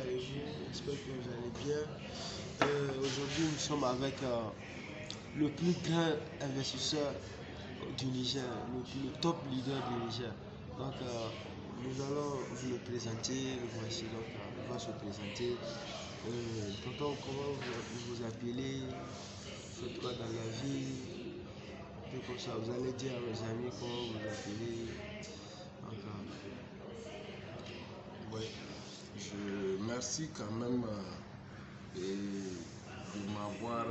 allez-vous? J'espère que vous allez bien. Aujourd'hui, nous sommes avec le plus grand investisseur du Niger, le top leader du Niger. Donc, nous allons vous le présenter. Le voici, donc, il va se présenter. Tonton, comment vous appelez? Faites quoi dans la vie? Et comme ça, vous allez dire à vos amis comment vous appelez. Donc, oui, je merci quand même de m'avoir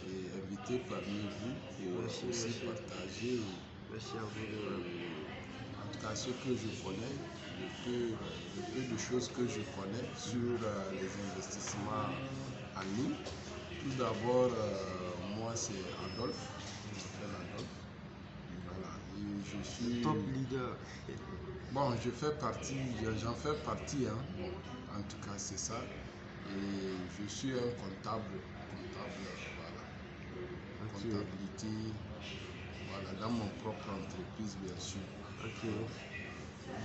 invité parmi vous et merci, aussi merci. partager Merci à vous. en tout cas ce que je connais, le peu de choses que je connais sur les investissements en ligne. Tout d'abord, moi c'est Adolphe, je m'appelle Adolphe. Voilà, et je suis Top leader. bon, j'en fais partie, hein. Bon, en tout cas c'est ça. Et je suis un comptable, voilà. Ok. Comptabilité, voilà, dans mon propre entreprise bien sûr. Ok.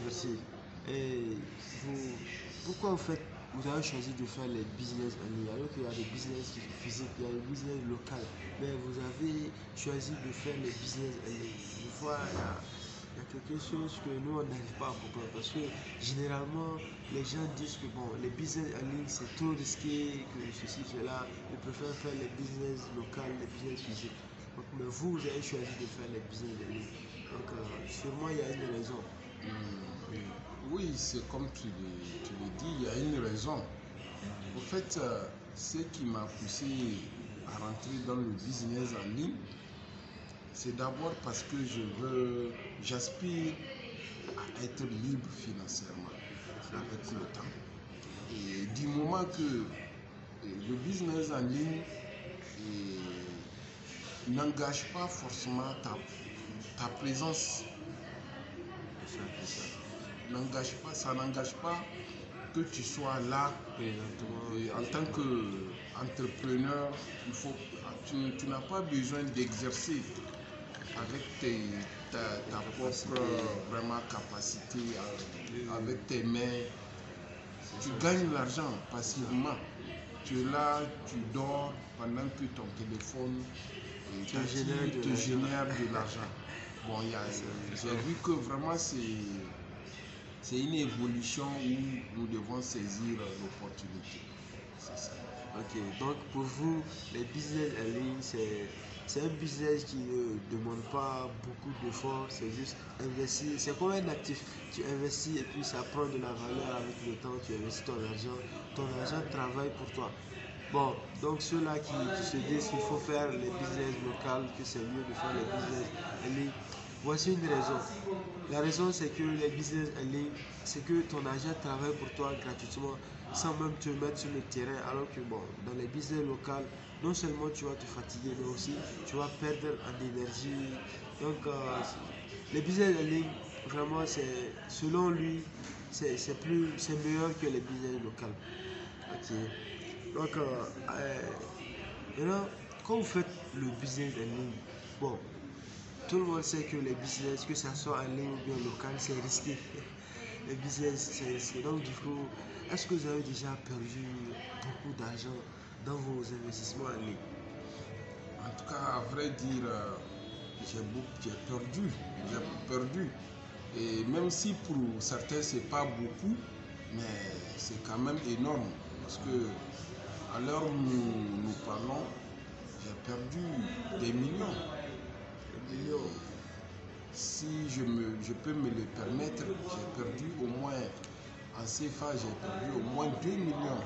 Merci. Et vous, pourquoi vous avez choisi de faire les business en ligne alors qu'il y a des business physiques, il y a des business locaux, mais vous avez choisi de faire les business en ligne. Des fois, il y a quelque chose que nous, on n'arrive pas à comprendre parce que généralement, les gens disent que bon, les business en ligne, c'est trop risqué, que ceci, cela. Ils préfèrent faire les business locaux, les business physiques. Donc, mais vous avez choisi de faire les business en ligne. Donc, sûrement, il y a une raison. Oui, c'est comme tu le dis, il y a une raison. Au fait, ce qui m'a poussé à rentrer dans le business en ligne, c'est d'abord parce que j'aspire à être libre financièrement avec le temps. Et du moment que le business en ligne n'engage pas forcément ta présence, ça n'engage pas que tu sois là en tant qu'entrepreneur. Tu n'as pas besoin d'exercer avec ta propre vraiment capacité, avec tes mains. Tu gagnes l'argent passivement. Tu es là, tu dors pendant que ton téléphone te génère de l'argent. Bon, j'ai vu que vraiment c'est une évolution où nous devons saisir l'opportunité. C'est ça. Ok, donc pour vous, les business en ligne, c'est un business qui ne demande pas beaucoup d'efforts, c'est juste investir. C'est comme un actif. Tu investis et puis ça prend de la valeur avec le temps, tu investis ton argent travaille pour toi. Bon, donc ceux-là qui se disent qu'il faut faire les business locaux, que c'est mieux de faire les business en ligne, voici une raison. La raison, c'est que les business en ligne, c'est que ton agent travaille pour toi gratuitement sans même te mettre sur le terrain. Alors que bon, dans les business locaux, non seulement tu vas te fatiguer, mais aussi tu vas perdre en énergie. Donc, les business en ligne, vraiment, c'est selon lui, c'est meilleur que les business locaux. Ok. Donc, maintenant, quand vous faites le business en ligne, bon, tout le monde sait que les business, que ça soit en ligne ou bien local, c'est risqué. Les business, c'est risqué. Donc, du coup, est-ce que vous avez déjà perdu beaucoup d'argent dans vos investissements en ligne? En tout cas, à vrai dire, j'ai perdu. Et même si pour certains, c'est pas beaucoup, mais c'est quand même énorme. Parce que à l'heure où nous parlons, j'ai perdu des millions. Des millions. Si je peux me le permettre, j'ai perdu au moins, en CFA, j'ai perdu au moins 2 millions.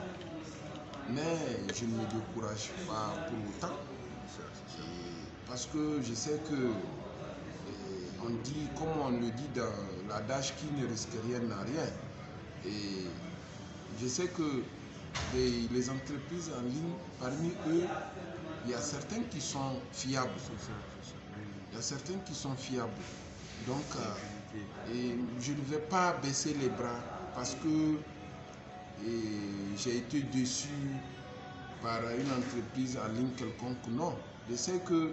Mais je ne me décourage pas pour autant. Parce que je sais que, comme on le dit dans l'adage, qui ne risque rien n'a rien. Et je sais que les entreprises en ligne, parmi eux, il y a certains qui sont fiables. Il y a certains qui sont fiables. Donc, et je ne vais pas baisser les bras parce que j'ai été déçu par une entreprise en ligne quelconque. Non, je sais que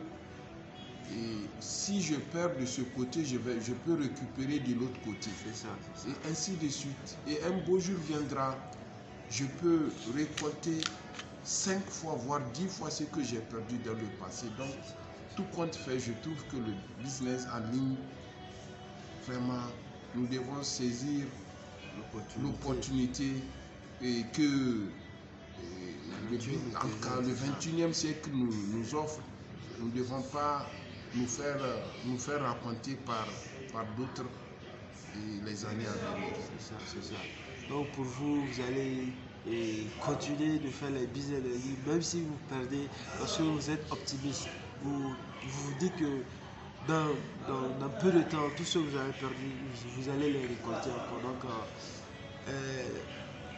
Et si je perds de ce côté, je peux récupérer de l'autre côté. C'est ça. Et ainsi de suite. Et un beau jour viendra, je peux récolter 5 fois, voire 10 fois ce que j'ai perdu dans le passé. Donc, tout compte fait, je trouve que le business en ligne, vraiment, nous devons saisir l'opportunité et que le 21e siècle nous offre. Nous ne devons pas nous faire raconter par d'autres les années à venir. C'est ça. Donc pour vous, vous allez continuer de faire les business en ligne, même si vous perdez, parce que vous êtes optimiste. Vous dites que dans peu de temps, tout ce que vous avez perdu, vous allez les récolter encore. Donc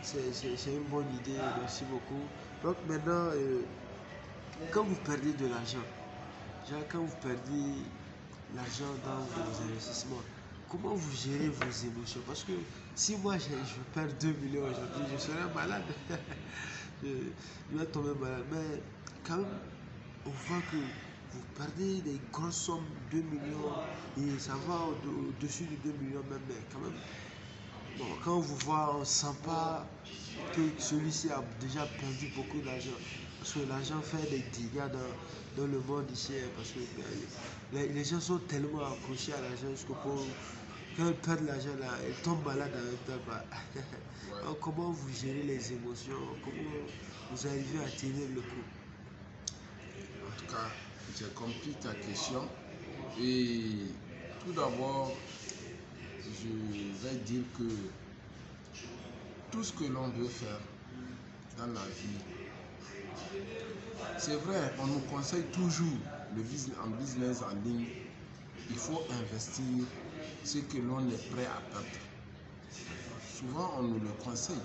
c'est une bonne idée, merci beaucoup. Donc maintenant, quand vous perdez de l'argent, quand vous perdez l'argent dans vos investissements, comment vous gérez vos émotions? Parce que si moi je perds 2 millions aujourd'hui, je serais malade. je vais tomber malade. Mais quand même, on voit que vous perdez des grosses sommes, 2 millions, et ça va au-dessus de 2 millions même. Mais quand même, bon, quand on vous voit, on ne sent pas que celui-ci a déjà perdu beaucoup d'argent. Parce que l'argent fait des dégâts dans le monde ici. Parce que les gens sont tellement accrochés à l'argent jusqu'au point où quand ils perdent l'argent là, ils tombent malades avec tabac. Alors, comment vous gérez les émotions? Comment vous arrivez à tenir le coup? En tout cas, j'ai compris ta question. Et tout d'abord, je vais dire que tout ce que l'on veut faire dans la vie, c'est vrai, on nous conseille toujours en business en ligne, il faut investir ce que l'on est prêt à perdre. Souvent, on nous le conseille.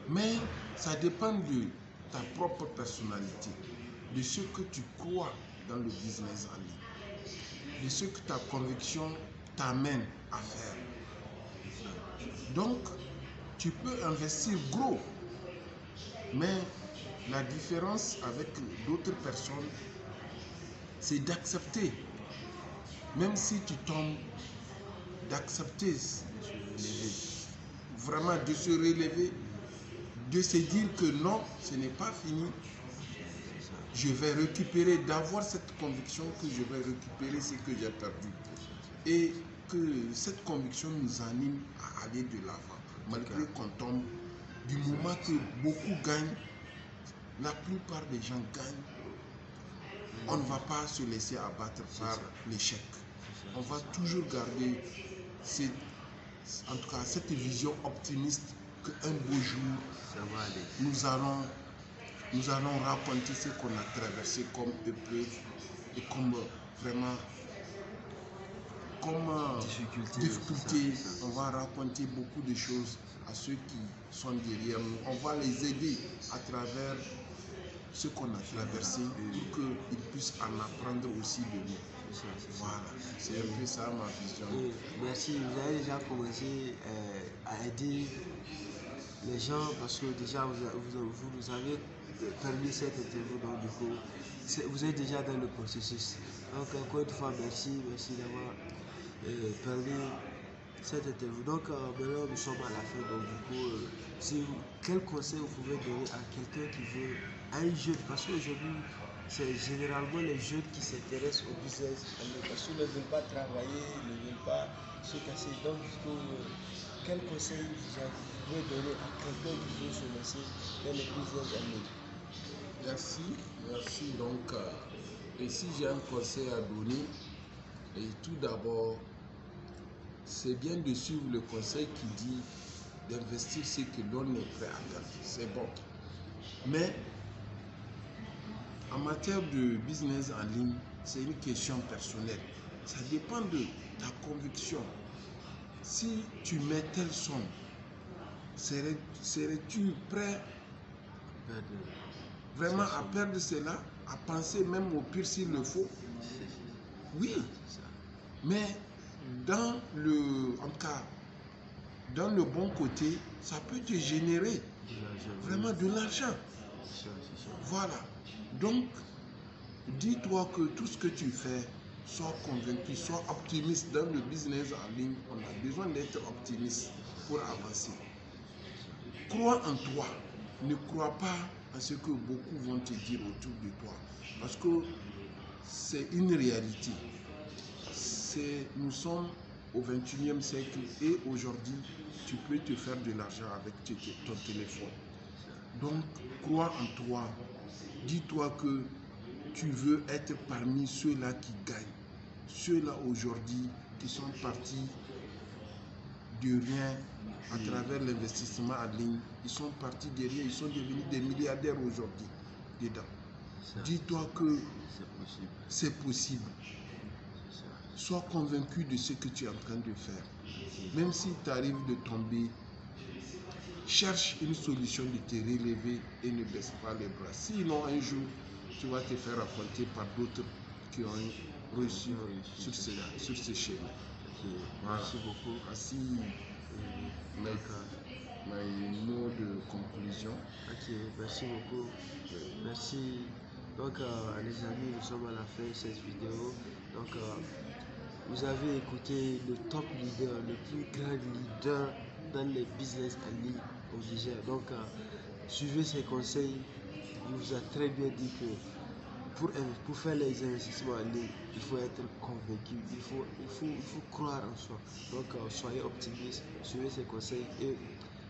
Mais ça dépend de ta propre personnalité, de ce que tu crois dans le business en ligne, de ce que ta conviction t'amène à faire. Donc, tu peux investir gros, mais la différence avec d'autres personnes, c'est d'accepter. Même si tu tombes, d'accepter, vraiment de se relever, de se dire que non, ce n'est pas fini. Je vais récupérer, d'avoir cette conviction que je vais récupérer ce que j'ai perdu. Et que cette conviction nous anime à aller de l'avant, malgré qu'on tombe. Du moment que beaucoup gagnent, la plupart des gens gagnent, on ne va pas se laisser abattre par l'échec. On va toujours garder en tout cas cette vision optimiste qu'un beau jour, ça va aller. Nous allons raconter ce qu'on a traversé comme épreuve et comme vraiment comme difficulté. On va raconter beaucoup de choses à ceux qui sont derrière nous. On va les aider à travers ce qu'on a traversé pour qu'ils puissent en apprendre aussi de nous. Voilà, c'est un peu ça ma vision. Merci, vous avez déjà commencé à aider les gens parce que déjà vous nous avez permis cette interview, donc du coup vous êtes déjà dans le processus. Donc encore une fois merci d'avoir permis cette interview. Donc maintenant nous sommes à la fin, donc du coup quel conseil vous pouvez donner à quelqu'un qui veut, à un jeune, parce qu'aujourd'hui c'est généralement les jeunes qui s'intéressent au business parce qu'ils ne veulent pas travailler, ils ne veulent pas se casser. Donc du coup quel conseil vous pouvez donner à quelqu'un qui veut se lancer dans le business en ligne? Merci. Donc, et si j'ai un conseil à donner, et tout d'abord, c'est bien de suivre le conseil qui dit d'investir ce que l'on est prêt à perdre. C'est bon. Mais en matière de business en ligne, c'est une question personnelle. Ça dépend de ta conviction. Si tu mets telle somme, serais-tu prêt vraiment à perdre cela, à penser même au pire s'il le faut? Oui, mais dans le bon côté, ça peut te générer vraiment de l'argent. Voilà. Donc, dis-toi que tout ce que tu fais, sois convaincu, sois optimiste. Dans le business en ligne, on a besoin d'être optimiste pour avancer. Crois en toi. Ne crois pas à ce que beaucoup vont te dire autour de toi. Parce que c'est une réalité. Nous sommes au 21e siècle et aujourd'hui, tu peux te faire de l'argent avec ton téléphone. Donc, crois en toi. Dis-toi que tu veux être parmi ceux-là qui gagnent. Ceux-là aujourd'hui qui sont partis de rien à travers l'investissement en ligne. Ils sont partis de rien, ils sont devenus des milliardaires aujourd'hui dedans. Dis-toi que c'est possible. Sois convaincu de ce que tu es en train de faire. Même si tu arrives de tomber, cherche une solution de te relever et ne baisse pas les bras. Sinon, un jour, tu vas te faire affronter par d'autres qui ont réussi sur ce chemin. Voilà. Merci beaucoup. Voici mes mots de conclusion. Ok, merci beaucoup. Merci. Donc, les amis, nous sommes à la fin de cette vidéo. Donc, vous avez écouté le top leader, le plus grand leader dans les business en ligne au Niger. Donc, suivez ses conseils. Il vous a très bien dit que pour faire les investissements en ligne, il faut être convaincu, il faut croire en soi. Donc, soyez optimiste, suivez ses conseils et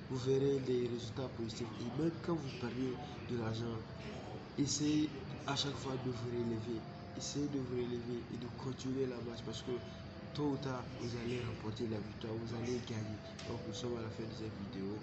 vous verrez des résultats positifs. Et même quand vous perdez de l'argent, essayez à chaque fois de vous relever. Essayez de vous relever et de continuer la marche parce que tôt ou tard, vous allez remporter la victoire, vous allez gagner. Donc, nous sommes à la fin de cette vidéo.